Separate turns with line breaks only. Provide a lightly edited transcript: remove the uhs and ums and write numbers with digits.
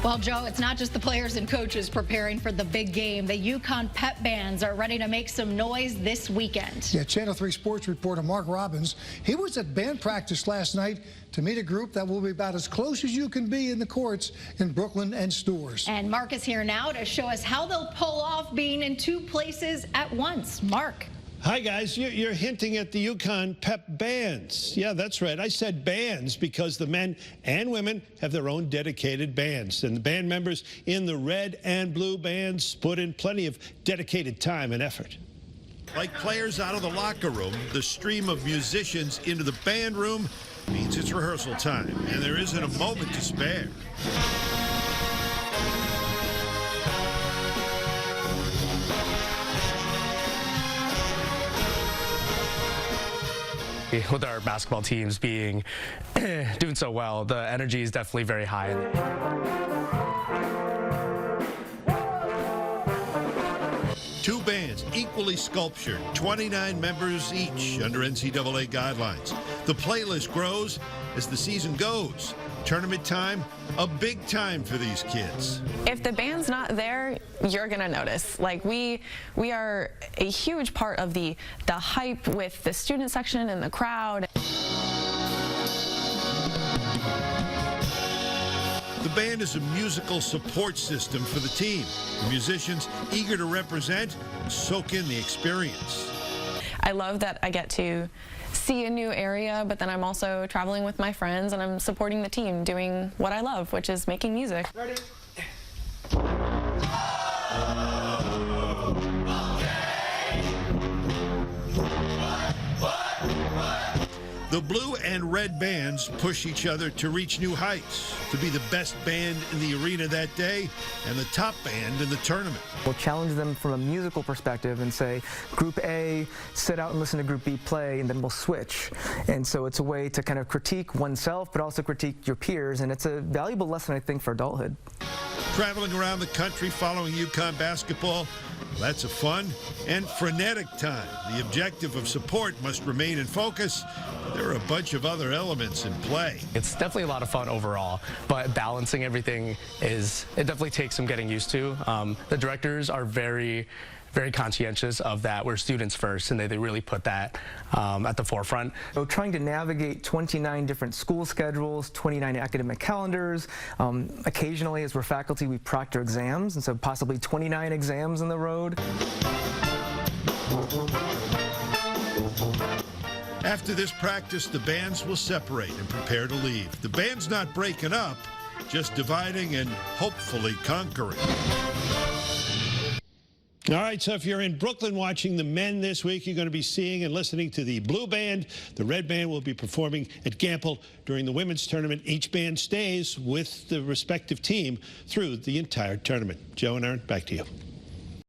Well, Joe, it's not just the players and coaches preparing for the big game. The UConn pep bands are ready to make some noise this weekend.
Yeah, Channel 3 sports reporter Mark Robbins, he was at band practice last night to meet a group that will be about as close as you can be in the courts in Brooklyn and Stores.
And Mark is here now to show us how they'll pull off being in two places at once. Mark.
Hi, guys. You're hinting at the UConn pep bands. Yeah, that's right. I said bands because the men and women have their own dedicated bands. And the band members in the red and blue bands put in plenty of dedicated time and effort.
Like players out of the locker room, the stream of musicians into the band room means it's rehearsal time, and there isn't a moment to spare.
With our basketball teams being doing so well, the energy is definitely very high.
Two bands, equally sculptured, 29 members each under NCAA guidelines. The playlist grows as the season goes. Tournament time, a big time for these kids.
If the band's not there, you're gonna notice. Like we are a huge part of the hype with the student section and the crowd.
The band is a musical support system for the team. The musicians eager to represent and soak in the experience.
I love that I get to see a new area, but then I'm also traveling with my friends and I'm supporting the team doing what I love, which is making music.
Ready? The blue and red bands push each other to reach new heights, to be the best band in the arena that day and the top band in the tournament.
We'll challenge them from a musical perspective and say, Group A, sit out and listen to Group B play, and then we'll switch. And so it's a way to kind of critique oneself, but also critique your peers, and it's a valuable lesson, I think, for adulthood.
Traveling around the country following UConn basketball, that's a fun and frenetic time. The objective of support must remain in focus. There are a bunch of other elements in play.
It's definitely a lot of fun overall, but balancing everything it definitely takes some getting used to. The directors are very conscientious of that. We're students first, and they really put that at the forefront.
So trying to navigate 29 different school schedules, 29 academic calendars. Occasionally, as we're faculty, we proctor exams, and so possibly 29 exams on the road.
After this practice, the bands will separate and prepare to leave. The band's not breaking up, just dividing and hopefully conquering.
All right, so if you're in Brooklyn watching the men this week, you're going to be seeing and listening to the blue band. The red band will be performing at Gamble during the women's tournament. Each band stays with the respective team through the entire tournament. Joe and Aaron, back to you.